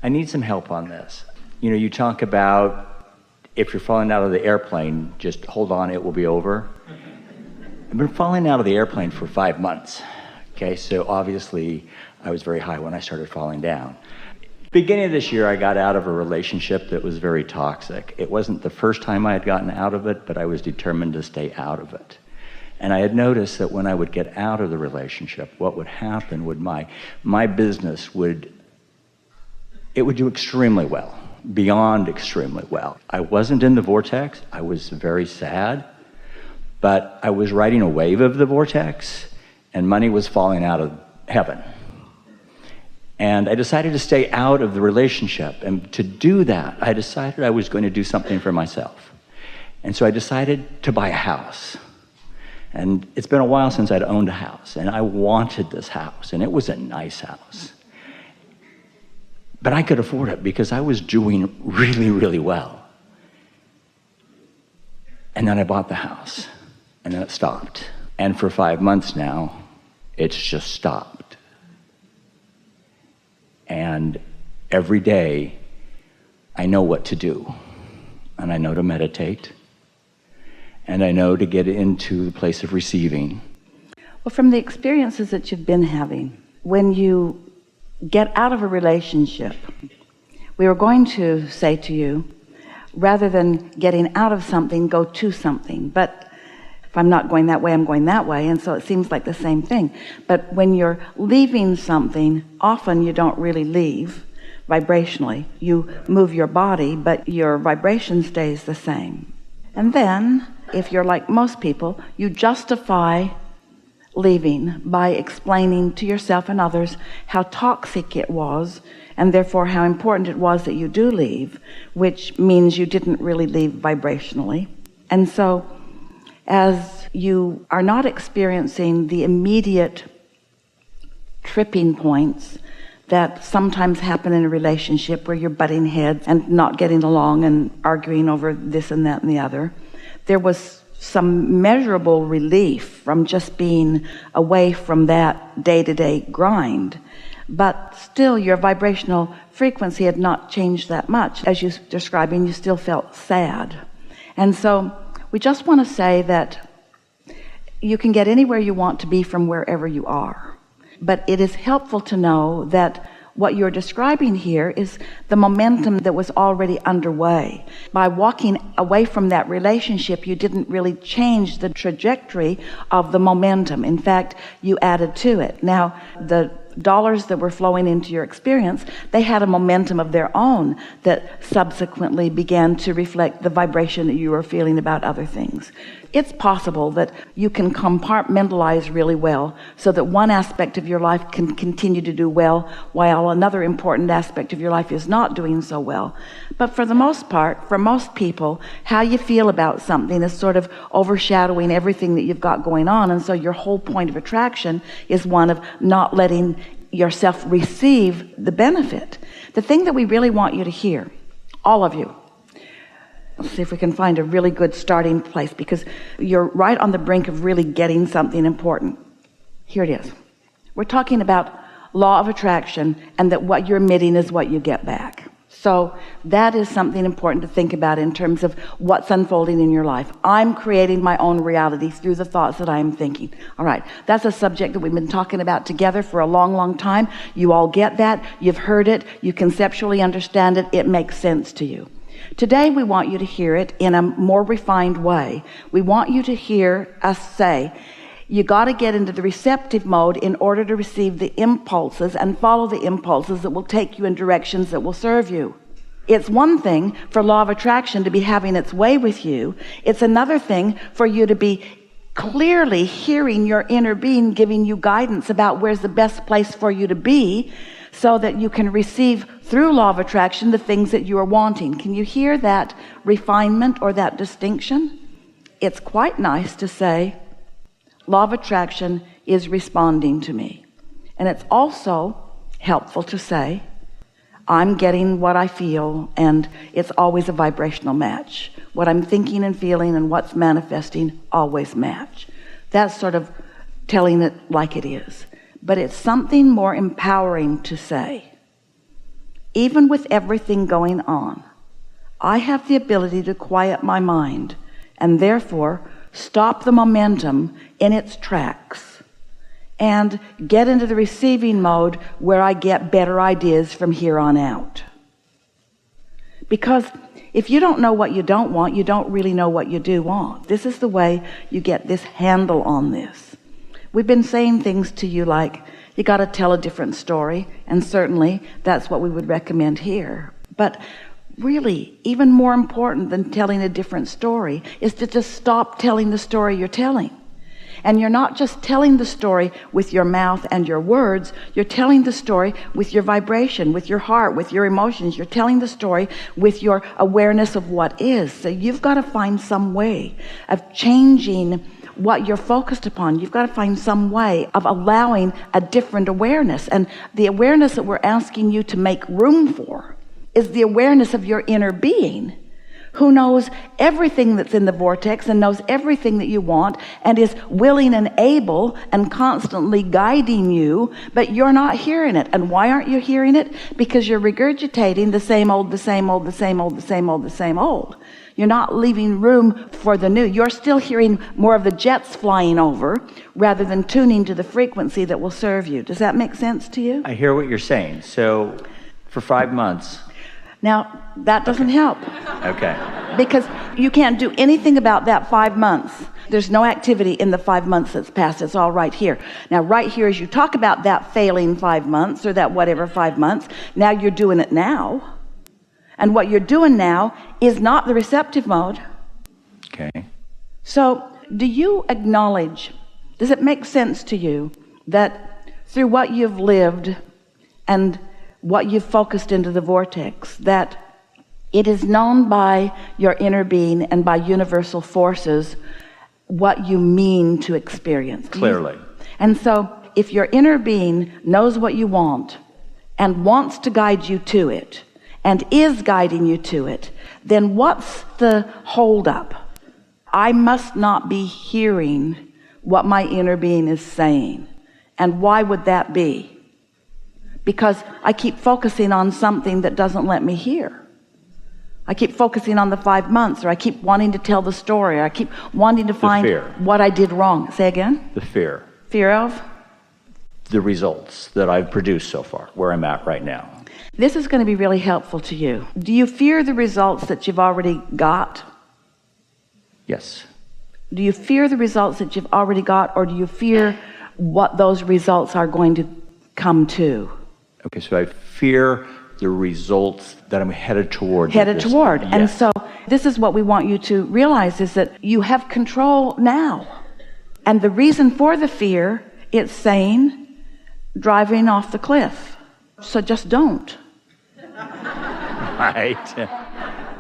I need some help on this. You know, you talk about if you're falling out of the airplane, just hold on, it will be over. I've been falling out of the airplane for 5 months. Okay, so obviously I was very high when I started falling down. Beginning of this year, I got out of a relationship that was very toxic. It wasn't the first time I had gotten out of it, but I was determined to stay out of it. And I had noticed that when I would get out of the relationship, what would happen would my business would do extremely well, beyond extremely well. I wasn't in the vortex. I was very sad, but I was riding a wave of the vortex, and money was falling out of heaven. And I decided to stay out of the relationship. And to do that, I decided I was going to do something for myself. And so I decided to buy a house. And it's been a while since I'd owned a house. And I wanted this house. And it was a nice house. But I could afford it because I was doing really, really well. And then I bought the house. And then it stopped. And for 5 months now, it's just stopped. And every day, I know what to do. And I know to meditate. And I know to get into the place of receiving. Well, from the experiences that you've been having, when you get out of a relationship, we were going to say to you, rather than getting out of something, go to something. But if I'm not going that way, I'm going that way. And so it seems like the same thing. But when you're leaving something, often you don't really leave vibrationally. You move your body, but your vibration stays the same. And then, if you're like most people, you justify leaving by explaining to yourself and others how toxic it was, and therefore how important it was that you do leave, which means you didn't really leave vibrationally. And so, as you are not experiencing the immediate tripping points that sometimes happen in a relationship where you're butting heads and not getting along and arguing over this and that and the other, there was some measurable relief from just being away from that day-to-day grind. But still, your vibrational frequency had not changed that much. As you're describing, you still felt sad. And so we just want to say that you can get anywhere you want to be from wherever you are. But it is helpful to know that what you're describing here is the momentum that was already underway. By walking away from that relationship, you didn't really change the trajectory of the momentum. In fact, you added to it. Now, the dollars that were flowing into your experience, they had a momentum of their own that subsequently began to reflect the vibration that you were feeling about other things. It's possible that you can compartmentalize really well so that one aspect of your life can continue to do well while another important aspect of your life is not doing so well. But for the most part, for most people, how you feel about something is sort of overshadowing everything that you've got going on. And so your whole point of attraction is one of not letting yourself receive the benefit. The thing that we really want you to hear, all of you, let's see if we can find a really good starting place, because you're right on the brink of really getting something important. Here it is. We're talking about law of attraction, and that what you're emitting is what you get back. So that is something important to think about in terms of what's unfolding in your life. I'm creating my own reality through the thoughts that I am thinking. All right, that's a subject that we've been talking about together for a long, long time. You all get that. You've heard it. You conceptually understand it. It makes sense to you. Today, we want you to hear it in a more refined way. We want you to hear us say, you got to get into the receptive mode in order to receive the impulses and follow the impulses that will take you in directions that will serve you. It's one thing for law of attraction to be having its way with you. It's another thing for you to be clearly hearing your inner being giving you guidance about where's the best place for you to be, so that you can receive through law of attraction the things that you are wanting. Can you hear that refinement or that distinction? It's quite nice to say, law of attraction is responding to me. And it's also helpful to say, I'm getting what I feel, and it's always a vibrational match. What I'm thinking and feeling and what's manifesting always match. That's sort of telling it like it is. But it's something more empowering to say, even with everything going on, I have the ability to quiet my mind and therefore stop the momentum in its tracks and get into the receiving mode where I get better ideas from here on out. Because if you don't know what you don't want, you don't really know what you do want. This is the way you get this handle on this. We've been saying things to you like, you got to tell a different story, and certainly that's what we would recommend here. But really, even more important than telling a different story is to just stop telling the story you're telling. And you're not just telling the story with your mouth and your words, you're telling the story with your vibration, with your heart, with your emotions. You're telling the story with your awareness of what is. So you've got to find some way of changing what you're focused upon. You've got to find some way of allowing a different awareness. And the awareness that we're asking you to make room for is the awareness of your inner being, who knows everything that's in the vortex and knows everything that you want and is willing and able and constantly guiding you, but you're not hearing it. And why aren't you hearing it? Because you're regurgitating the same old, the same old, the same old, the same old, the same old. You're not leaving room for the new. You're still hearing more of the jets flying over rather than tuning to the frequency that will serve you. Does that make sense to you? I hear what you're saying. So for 5 months. Now, that doesn't help. Okay. Because you can't do anything about that 5 months. There's no activity in the 5 months that's passed. It's all right here. Now, right here, as you talk about that failing 5 months or that whatever 5 months, now you're doing it now. And what you're doing now is not the receptive mode. Okay. So, do you acknowledge, does it make sense to you that through what you've lived and what you've focused into the vortex, that it is known by your inner being and by universal forces what you mean to experience? Clearly. And so, if your inner being knows what you want and wants to guide you to it, and is guiding you to it, then what's the holdup? I must not be hearing what my inner being is saying. And why would that be? Because I keep focusing on something that doesn't let me hear. I keep focusing on the 5 months, or I keep wanting to tell the story, or I keep wanting to find what I did wrong. Say again? The fear. Fear of? The results that I've produced so far, where I'm at right now. This is going to be really helpful to you. Do you fear the results that you've already got? Yes. Do you fear the results that you've already got, or do you fear what those results are going to come to? Okay, so I fear the results that I'm headed toward. Headed toward. Yes. And so this is what we want you to realize, is that you have control now. And the reason for the fear, it's saying, driving off the cliff. So just don't. Right.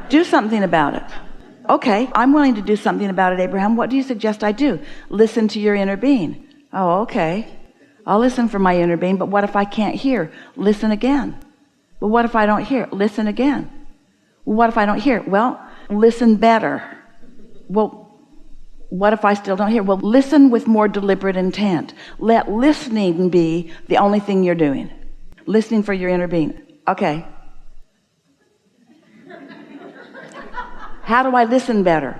Do something about it. Okay, I'm willing to do something about it, Abraham. What do you suggest I do? Listen to your inner being. Oh, okay. I'll listen for my inner being, but what if I can't hear? Listen again. Well, what if I don't hear? Listen again. Well, what if I don't hear? Well, listen better. Well, what if I still don't hear? Well, listen with more deliberate intent. Let listening be the only thing you're doing. Listening for your inner being. Okay. How do I listen better?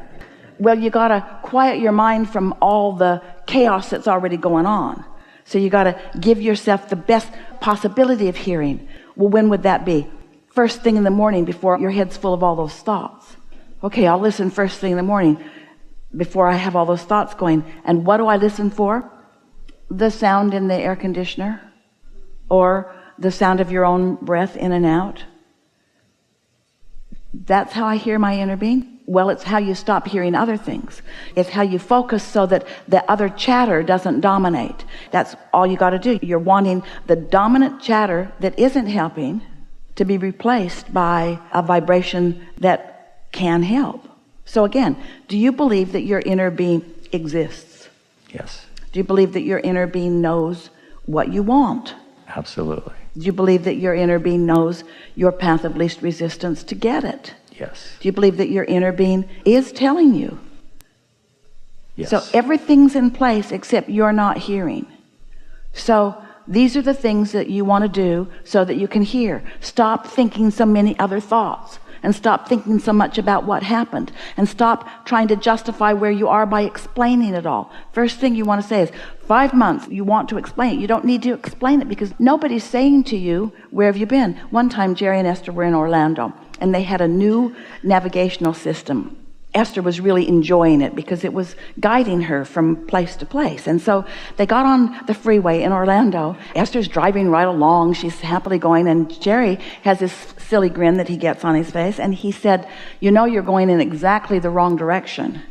Well, you got to quiet your mind from all the chaos that's already going on. So you got to give yourself the best possibility of hearing. Well, when would that be? First thing in the morning, before your head's full of all those thoughts. Okay, I'll listen first thing in the morning before I have all those thoughts going. And what do I listen for? The sound in the air conditioner, or the sound of your own breath in and out. That's how I hear my inner being. Well, it's how you stop hearing other things. It's how you focus so that the other chatter doesn't dominate. That's all you got to do. You're wanting the dominant chatter that isn't helping to be replaced by a vibration that can help. So again, do you believe that your inner being exists? Yes. Do you believe that your inner being knows what you want? Absolutely. Do you believe that your inner being knows your path of least resistance to get it? Yes. Do you believe that your inner being is telling you? Yes. So everything's in place except you're not hearing. So these are the things that you want to do so that you can hear. Stop thinking so many other thoughts, and stop thinking so much about what happened, and stop trying to justify where you are by explaining it all. First thing you want to say is, 5 months, you want to explain it. You don't need to explain it because nobody's saying to you, where have you been? One time, Jerry and Esther were in Orlando, and they had a new navigational system. Esther was really enjoying it because it was guiding her from place to place. And so they got on the freeway in Orlando. Esther's driving right along. She's happily going. And Jerry has this silly grin that he gets on his face. And he said, you know, you're going in exactly the wrong direction.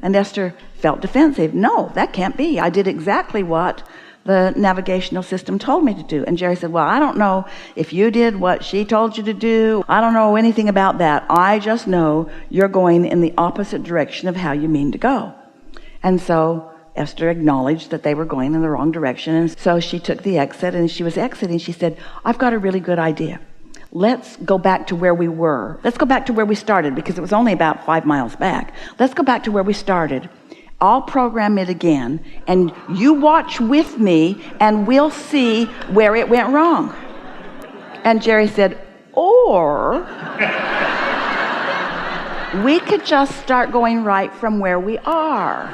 And Esther felt defensive. No, that can't be. I did exactly what the navigational system told me to do. And Jerry said, well, I don't know if you did what she told you to do. I don't know anything about that. I just know you're going in the opposite direction of how you mean to go. And so Esther acknowledged that they were going in the wrong direction. And so she took the exit, and she was exiting. She said, I've got a really good idea. Let's go back to where we were. Let's go back to where we started, because it was only about 5 miles back. Let's go back to where we started. I'll program it again, and you watch with me, and we'll see where it went wrong. And Jerry said, or we could just start going right from where we are.